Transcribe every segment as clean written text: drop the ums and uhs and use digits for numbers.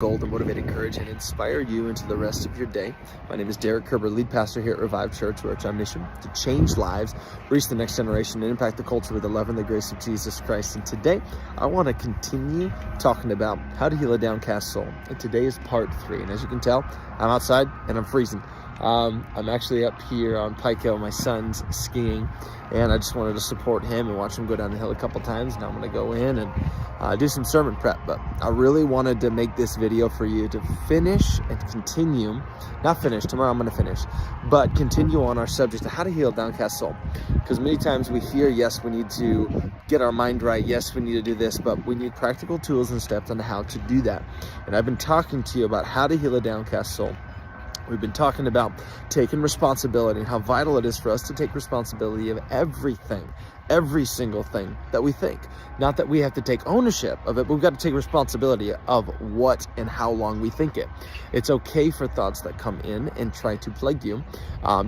Goal to motivate, encourage, and inspire you into the rest of your day. My name is Derik Kerber, lead pastor here at Revive Church, where it's our mission to change lives, reach the next generation, and impact the culture with the love and the grace of Jesus Christ. And today, I want to continue talking about how to heal a downcast soul. And today is part 3. And as you can tell, I'm outside and I'm freezing. I'm actually up here on Pike Hill. My son's skiing, and I just wanted to support him and watch him go down the hill a couple times. Now I'm going to go in and do some sermon prep. But I really wanted to make this video for you to finish and continue, not finish, tomorrow I'm going to finish, but continue on our subject of how to heal a downcast soul. Because many times we hear, yes, we need to get our mind right. Yes, we need to do this, but we need practical tools and steps on how to do that. And I've been talking to you about how to heal a downcast soul. We've been talking about taking responsibility and how vital it is for us to take responsibility of everything, every single thing that we think. Not that we have to take ownership of it, but we've got to take responsibility of what and how long we think it. It's okay for thoughts that come in and try to plague you.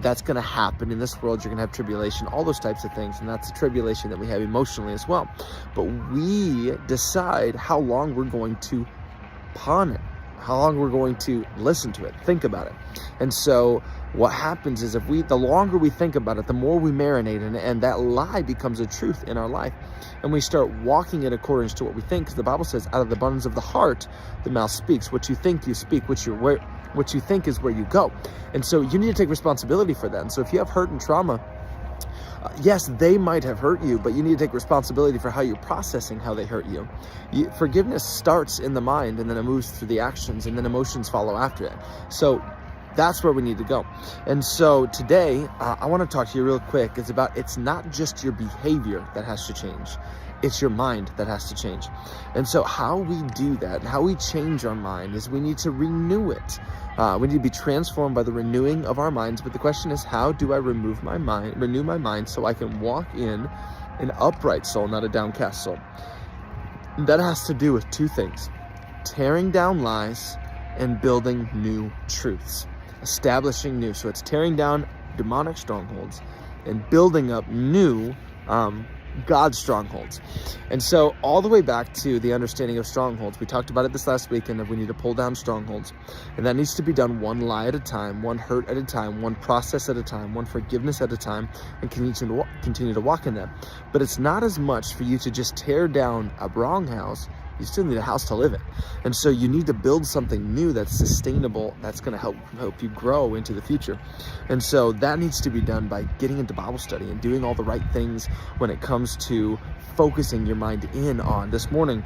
That's going to happen in this world. You're going to have tribulation, all those types of things. And that's the tribulation that we have emotionally as well. But we decide how long we're going to pawn it, how long we're going to listen to it, think about it. And so what happens is the longer we think about it, the more we marinate in it, and that lie becomes a truth in our life. And we start walking in accordance to what we think, because the Bible says, out of the abundance of the heart, the mouth speaks. What you think, you speak. What you think is where you go. And so you need to take responsibility for that. And so if you have hurt and trauma, yes, they might have hurt you, but you need to take responsibility for how you're processing how they hurt you. Forgiveness starts in the mind, and then it moves through the actions, and then emotions follow after it. So that's where we need to go. And so today, I want to talk to you real quick. It's not just your behavior that has to change. It's your mind that has to change. And so how we do that, how we change our mind, is we need to renew it. We need to be transformed by the renewing of our minds. But the question is, how do I renew my mind so I can walk in an upright soul, not a downcast soul? And that has to do with two things: tearing down lies and building new truths, establishing new. So it's tearing down demonic strongholds and building up new God's strongholds. And so all the way back to the understanding of strongholds, we talked about it this last weekend, that we need to pull down strongholds, and that needs to be done one lie at a time, one hurt at a time, one process at a time, one forgiveness at a time, and continue to walk in that. But it's not as much for you to just tear down a wrong house. You still need a house to live in. And so you need to build something new that's sustainable, that's going to help you grow into the future. And so that needs to be done by getting into Bible study and doing all the right things when it comes to focusing your mind in on. This morning,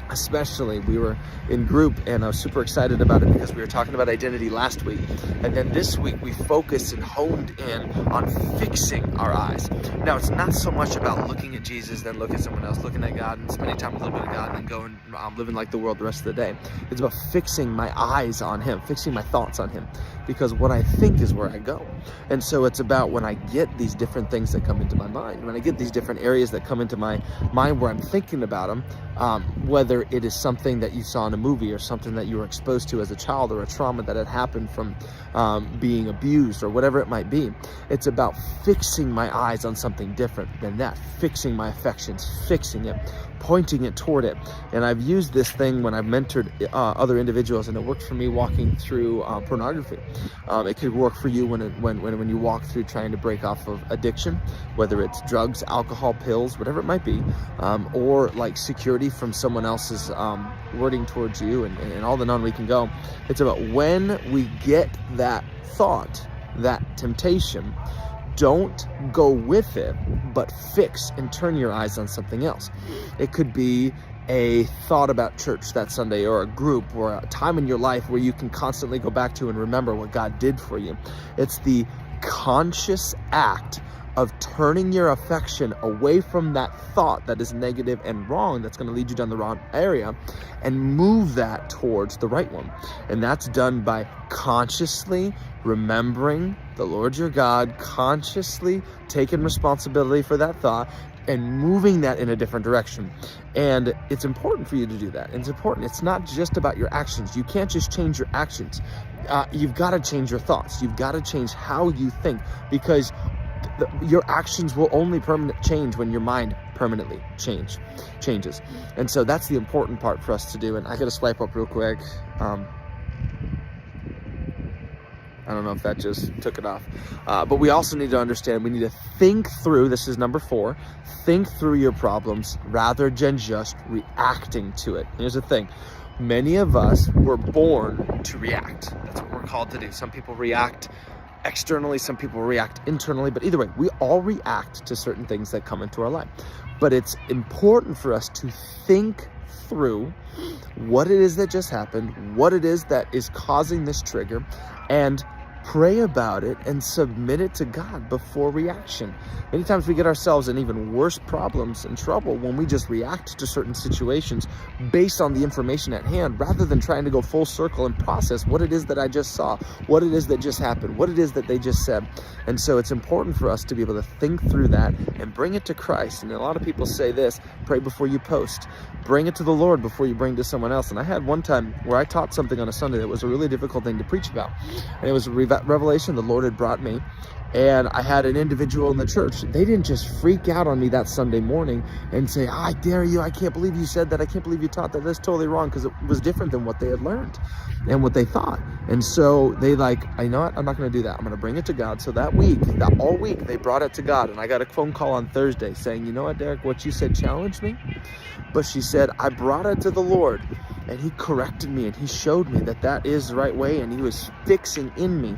especially, we were in group, and I was super excited about it because we were talking about identity last week. And then this week we focused and honed in on fixing our eyes. Now, it's not so much about looking at Jesus, then look at someone else, looking at God and spending time with a little bit of God, and then going living like the world the rest of the day. It's about fixing my eyes on Him, fixing my thoughts on Him, because what I think is where I go. And so it's about when I get these different things that come into my mind, when I get these different areas that come into my mind where I'm thinking about them, whether it is something that you saw in a movie or something that you were exposed to as a child, or a trauma that had happened from being abused, or whatever it might be. It's about fixing my eyes on something different than that, fixing my affections, fixing it, pointing it toward it. And I've used this thing when I've mentored other individuals, and it worked for me walking through pornography. It could work for you when you walk through trying to break off of addiction, whether it's drugs, alcohol, pills, whatever it might be, or like security from someone else's wording towards you, and all the on we can go. It's about when we get that thought, that temptation, don't go with it, but fix and turn your eyes on something else. It could be a thought about church that Sunday, or a group, or a time in your life where you can constantly go back to and remember what God did for you. It's the conscious act of turning your affection away from that thought that is negative and wrong, that's going to lead you down the wrong area, and move that towards the right one. And that's done by consciously remembering the Lord your God, consciously taking responsibility for that thought, and moving that in a different direction. And it's important for you to do that. It's important. It's not just about your actions. You can't just change your actions. You've got to change your thoughts. You've got to change how you think, because your actions will only change when your mind permanently changes. And so that's the important part for us to do. And I got to swipe up real quick. I don't know if that just took it off. But we also need to understand, we need to think through, this is number 4, think through your problems rather than just reacting to it. Here's the thing. Many of us were born to react. That's what we're called to do. Some people react externally, some people react internally, but either way, we all react to certain things that come into our life. But it's important for us to think through what it is that just happened, what it is that is causing this trigger, and pray about it and submit it to God before reaction. Many times we get ourselves in even worse problems and trouble when we just react to certain situations based on the information at hand, rather than trying to go full circle and process what it is that I just saw, what it is that just happened, what it is that they just said. And so it's important for us to be able to think through that and bring it to Christ. And a lot of people say this: pray before you post. Bring it to the Lord before you bring it to someone else. And I had one time where I taught something on a Sunday that was a really difficult thing to preach about. And it was a revelation the Lord had brought me. And I had an individual in the church. They didn't just freak out on me that Sunday morning and say, I dare you, I can't believe you said that, I can't believe you taught that, that's totally wrong, because it was different than what they had learned and what they thought. And so they I know what, I'm not going to do that. I'm going to bring it to God. So that all week, they brought it to God. And I got a phone call on Thursday saying, you know what, Derek, what you said challenged me. But she said, I brought it to the Lord, and he corrected me, and he showed me that that is the right way, and he was fixing in me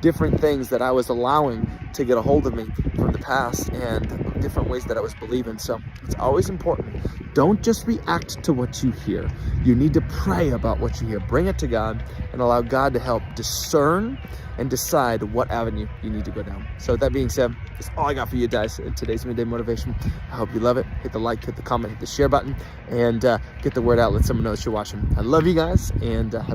different things that I was allowing to get a hold of me from the past, and different ways that I was believing. So it's always important. Don't just react to what you hear. You need to pray about what you hear. Bring it to God and allow God to help discern and decide what avenue you need to go down. So with that being said, that's all I got for you guys in today's Midday Motivation. I hope you love it. Hit the like, hit the comment, hit the share button, and get the word out. Let someone know that you're watching. I love you guys, and have a